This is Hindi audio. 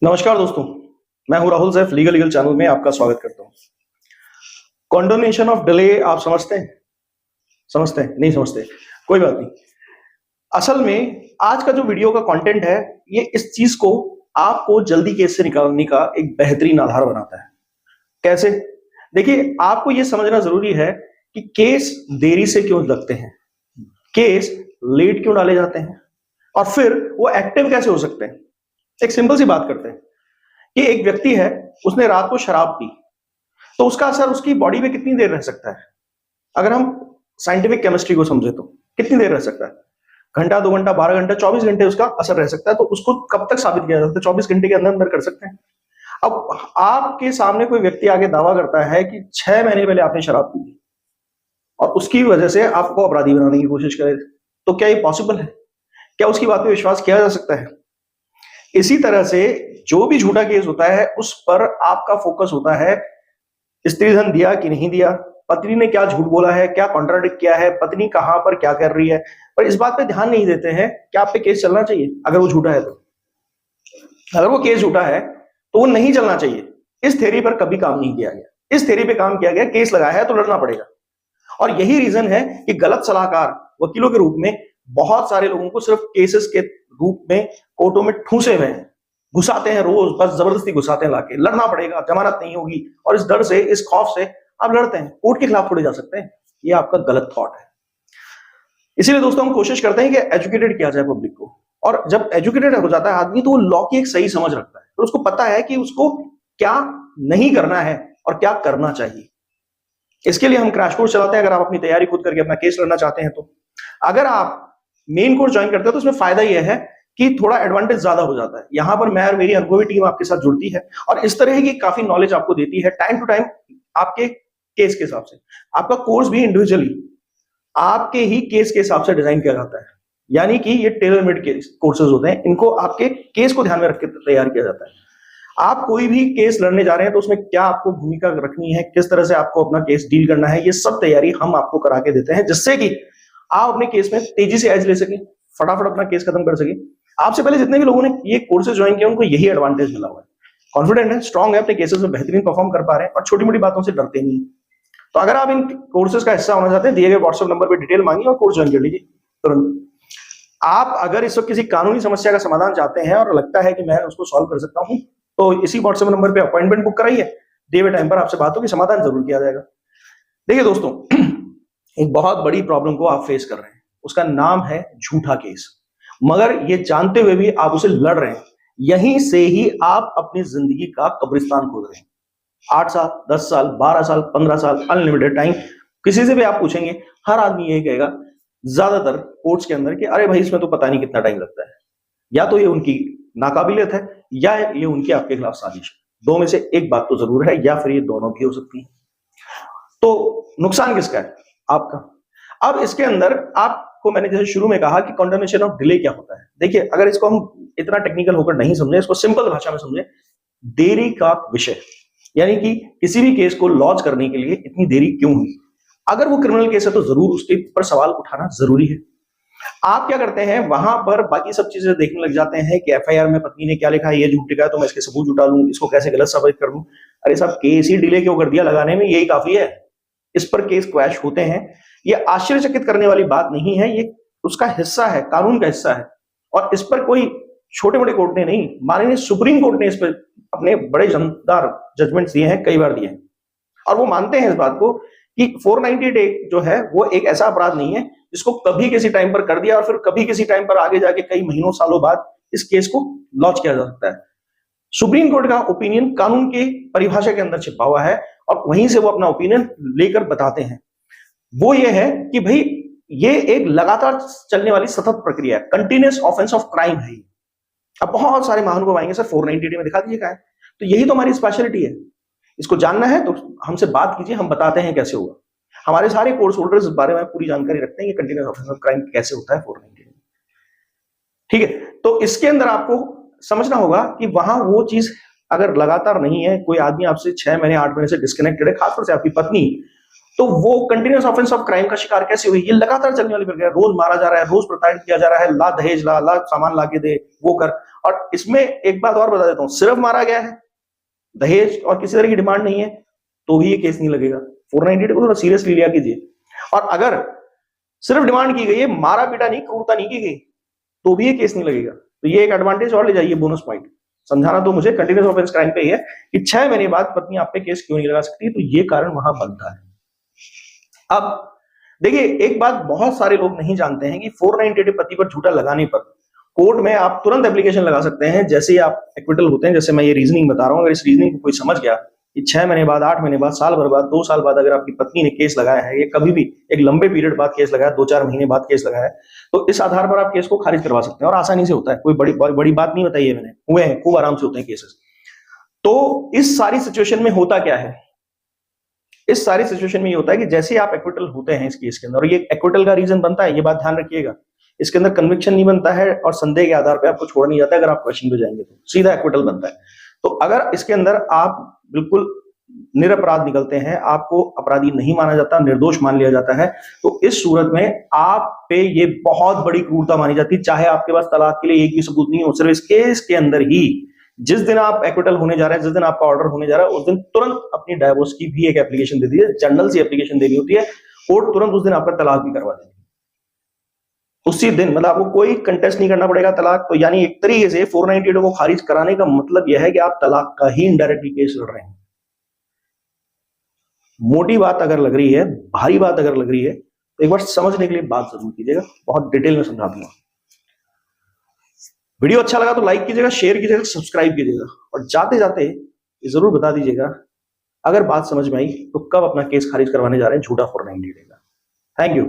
नमस्कार दोस्तों, मैं हूं राहुल सैफ। लीगल चैनल में आपका स्वागत करता हूं। कॉन्डोनेशन ऑफ डिले आप समझते हैं? समझते हैं? नहीं समझते? कोई बात नहीं। असल में आज का जो वीडियो का कंटेंट है, ये इस चीज को आपको जल्दी केस से निकालने का एक बेहतरीन आधार बनाता है। कैसे? देखिए, आपको ये समझना जरूरी है कि केस देरी से क्यों लगते हैं, केस लेट क्यों डाले जाते हैं, और फिर वो एक्टिव कैसे हो सकते हैं। एक सिंपल सी बात करते हैं कि एक व्यक्ति है, उसने रात को शराब पी, तो उसका असर उसकी बॉडी में कितनी देर रह सकता है? अगर हम साइंटिफिक केमिस्ट्री को समझे तो कितनी देर रह सकता है? घंटा, 2 घंटा, 12 घंटा, 24 घंटे उसका असर रह सकता है। तो उसको कब तक साबित किया जा सकता है? 24 घंटे के अंदर अंदर कर सकते हैं। अब आपके सामने कोई व्यक्ति आगे दावा करता है कि 6 महीने पहले आपने शराब पी और उसकी वजह से आपको अपराधी बनाने की कोशिश करे, तो क्या ये पॉसिबल है? क्या उसकी बात पे विश्वास किया जा सकता है? इसी तरह से जो भी झूठा केस होता है, उस पर आपका फोकस होता है, स्त्री धन दिया कि नहीं दिया, पत्नी ने क्या झूठ बोला है, क्या कॉन्ट्राडिक्ट किया है, पत्नी कहां पर क्या कर रही है, पर इस बात पे ध्यान नहीं देते हैं कि आप पे केस चलना चाहिए। अगर वो झूठा है तो, अगर वो केस झूठा है तो वो नहीं चलना चाहिए। इस थ्योरी पर कभी काम नहीं किया गया। इस थ्योरी पे काम किया गया, केस लगाया है तो लड़ना पड़ेगा। और यही रीजन है कि गलत सलाहकार वकीलों के रूप में बहुत सारे लोगों को सिर्फ केसेस के रूप में कोर्टों में ठूसे हुए हैं, घुसाते हैं, रोज बस जबरदस्ती घुसाते हैं, लाके लड़ना पड़ेगा, जमानत नहीं होगी, और इस डर से, इस खौफ से आप लड़ते हैं। कोर्ट के खिलाफ थोड़े जा सकते हैं। ये आपका गलत थॉट है। इसीलिए दोस्तों हम कोशिश करते हैं कि एजुकेटेड किया जाए पब्लिक को, और जब एजुकेटेड हो जाता है आदमी तो वो लॉ की एक सही समझ रखता है, तो उसको पता है कि उसको क्या नहीं करना है और क्या करना चाहिए। इसके लिए हम क्रैश कोर्स चलाते हैं। अगर आप अपनी तैयारी खुद करके अपना केस लड़ना चाहते हैं तो, अगर आप मेन कोर्स ज्वाइन करते हैं तो उसमें फायदा यह है कि थोड़ा एडवांटेज ज्यादा हो जाता है। यहां पर मैं और मेरी अनुभवी टीम आपके साथ जुड़ती है और इस तरह की काफी नॉलेज आपको देती है टाइम टू टाइम, आपके केस के हिसाब से। आपका कोर्स भी इंडिविजुअली आपके ही केस के हिसाब से डिजाइन किया जाता है, यानी कि ये टेलर मेड कोर्सेज होते हैं। इनको आपके केस को ध्यान में रख के तैयार किया जाता है। आप कोई भी केस लड़ने जा रहे हैं तो उसमें क्या आपको भूमिका रखनी है, किस तरह से आपको अपना केस डील करना है, ये सब तैयारी हम आपको करा के देते हैं, जिससे कि आप अपने केस में तेजी से एज ले सके, फटाफट अपना केस खत्म कर सके। आपसे पहले जितने भी लोगों ने ये कोर्सेज ज्वाइन किया उनको यही एडवांटेज मिला हुआ है। कॉन्फिडेंट है, स्ट्रांग है, अपने केसेस में बेहतरीन परफॉर्म कर पा रहे हैं और छोटी मोटी बातों से डरते नहीं। तो अगर आप इन कोर्सेज का हिस्सा होना चाहते हैं, दिए गए व्हाट्सएप नंबर पर डिटेल मांगिए और कोर्स ज्वाइन कर लीजिए तुरंत। आप अगर इस वक्त किसी कानूनी समस्या का समाधान चाहते हैं और लगता है कि मैं उसको सॉल्व कर सकता हूं, तो इसी व्हाट्सएप नंबर पे अपॉइंटमेंट बुक कराइए। दिए हुए टाइम पर आपसे बात होगी, समाधान जरूर किया जाएगा। देखिए दोस्तों, एक बहुत बड़ी प्रॉब्लम को आप फेस कर रहे हैं, उसका नाम है झूठा केस। मगर ये जानते हुए भी आप उसे लड़ रहे हैं। यहीं से ही आप अपनी जिंदगी का कब्रिस्तान खोद रहे हैं। 8 साल, 10 साल, 12 साल, 15 साल, अनलिमिटेड टाइम। किसी से भी आप पूछेंगे, हर आदमी यही कहेगा ज्यादातर कोर्ट्स के अंदर कि अरे भाई, इसमें तो पता नहीं कितना टाइम लगता है। या तो ये उनकी नाकाबिलियत है, या ये उनकी आपके खिलाफ साजिश है। दो में से एक बात तो जरूर है, या फिर ये दोनों भी हो सकती है। तो नुकसान किसका है? आपका। अब इसके अंदर आपको मैंने जैसे शुरू में कहा कि कॉन्डोनेशन ऑफ डिले क्या होता है। देखिए, अगर इसको हम इतना टेक्निकल होकर नहीं समझे, इसको सिंपल भाषा में समझे, देरी का विषय, यानी कि किसी भी केस को लॉन्च करने के लिए इतनी देरी क्यों हुई। अगर वो क्रिमिनल केस है तो जरूर उसके ऊपर सवाल उठाना जरूरी है। आप क्या करते हैं, वहां पर बाकी सब चीजें देखने लग जाते हैं कि एफआईआर में पत्नी ने क्या लिखा है, ये झूठ लिखा है तो मैं इसके सबूत जुटा लूं, इसको कैसे गलत साबित कर दूं। अरे साहब, केस ही डिले क्यों कर दिया लगाने में, यही काफी है। इस पर केस क्रैश होते हैं। ये आश्चर्यचकित करने वाली बात नहीं है, ये उसका हिस्सा है, कानून का हिस्सा है। और इस पर कोई छोटे मोटे कोर्ट ने नहीं, माननीय सुप्रीम कोर्ट ने इस पर अपने बड़े जानदार जजमेंट दिए हैं, कई बार दिए हैं। और वो मानते हैं इस बात को कि 498 जो है वो एक ऐसा अपराध नहीं है जिसको कभी किसी टाइम पर कर दिया और फिर कभी किसी टाइम पर आगे जाके कई महीनों सालों बाद इस केस को लॉन्च किया जा सकता है। सुप्रीम कोर्ट का ओपिनियन कानून के परिभाषा के अंदर छिपा हुआ है और वहीं से वो अपना ओपिनियन लेकर बताते हैं। वो ये है कि भाई, ये एक लगातार चलने वाली सतत प्रक्रिया है, कंटिन्यूअस ऑफेंस ऑफ क्राइम है। अब बहुत सारे महानुभाव आएंगे, सर 498 में दिखा दीजिए क्या है। तो यही तो हमारी स्पेशलिटी है। इसको जानना है तो हमसे बात कीजिए, हम बताते हैं कैसे होगा। हमारे सारे कोर्स होल्डर्स इस बारे में पूरी जानकारी रखते हैं कि कंटिन्यूअस ऑफेंस ऑफ क्राइम कैसे होता है 498। ठीक है, तो इसके अंदर आपको समझना होगा कि वहां वो चीज अगर लगातार नहीं है, कोई आदमी आपसे 6 महीने 8 महीने से डिस्कनेक्टेड है, खासतौर से आपकी पत्नी, तो वो कंटिन्यूअस ऑफेंस ऑफ क्राइम का शिकार कैसे हुई। ये लगातार चलने वाली प्रक्रिया, रोज मारा जा रहा है, रोज प्रताड़ित किया जा रहा है, ला दहेज ला, ला सामान ला के दे, वो कर, और इसमें एक बात और बता देता हूं, सिर्फ मारा गया है, दहेज और किसी तरह की डिमांड नहीं है, तो भी ये केस नहीं लगेगा। 498 को थोड़ा सीरियसली लिया कीजिए। और अगर सिर्फ डिमांड की गई है, मारा पीटा नहीं, क्रूरता नहीं की गई, तो भी ये केस नहीं लगेगा। तो ये एक एडवांटेज और ले जाइए, बोनस पॉइंट। समझाना तो मुझे कंटिन्यूस ऑफेंस क्राइम पे ही है कि 6 महीने बाद पत्नी आप पे केस क्यों नहीं लगा सकती, तो ये कारण वहां बनता है। अब देखिए, एक बात बहुत सारे लोग नहीं जानते हैं कि 498 पति पर झूठा लगाने पर कोर्ट में आप तुरंत एप्लीकेशन लगा सकते हैं जैसे ही आप एक्विटल होते हैं। जैसे मैं ये रीजनिंग बता रहा हूं, अगर इस रीजनिंग को कोई समझ गया कि 6 महीने बाद, 8 महीने बाद, साल भर बाद, 2 साल बाद अगर आपकी पत्नी ने केस लगाया है, ये कभी भी एक लंबे पीरियड बाद केस लगाया, 2-4 महीने बाद केस लगाया है, तो इस आधार पर आप केस को खारिज करवा सकते हैं और आसानी से होता है। कोई बड़ी बात नहीं बताई है मैंने, हुए हैं, खूब आराम से होते हैं केसेस। तो इस सारी सिचुएशन में होता क्या है, इस सारी सिचुएशन में ये होता है कि जैसे आप एक्विटल होते हैं इस केस के अंदर, और ये एक्विटल का रीजन बनता है, ये बात ध्यान रखिएगा, इसके अंदर कन्विक्शन नहीं बनता है और संदेह के आधार पर आपको छोड़ नहीं जाता है। अगर आप क्वेश्चन पे जाएंगे तो सीधा एक्विटल बनता है। तो अगर इसके अंदर आप बिल्कुल निरपराध निकलते हैं, आपको अपराधी नहीं माना जाता, निर्दोष मान लिया जाता है, तो इस सूरत में आप पे ये बहुत बड़ी क्रूरता मानी जाती है। चाहे आपके पास तलाक के लिए एक भी सबूत नहीं हो, सिर्फ इस केस के अंदर ही जिस दिन आप एक्विटल होने जा रहे हैं, जिस दिन आपका ऑर्डर होने जा रहा है, उस दिन तुरंत अपनी डाइवोर्स की भी एक एप्लीकेशन दे दीजिए। जनरल सी एप्लीकेशन देनी होती है, कोर्ट तुरंत उस दिन आपका तलाक भी करवा देगी उसी दिन। मतलब आपको कोई कंटेस्ट नहीं करना पड़ेगा तलाक। तो यानी एक तरीके से 498 को खारिज कराने का मतलब यह है कि आप तलाक का ही इनडायरेक्टली केस लड़ रहे हैं। मोटी बात अगर लग रही है, भारी बात अगर लग रही है, तो एक बार समझने के लिए बात जरूर कीजिएगा, बहुत डिटेल में समझा दूंगा। वीडियो अच्छा लगा तो लाइक कीजिएगा, शेयर कीजिएगा, सब्सक्राइब कीजिएगा, और जाते जाते ये जरूर बता दीजिएगा अगर बात समझ में आई तो कब अपना केस खारिज करवाने जा रहे हैं झूठा 498 का। Thank you.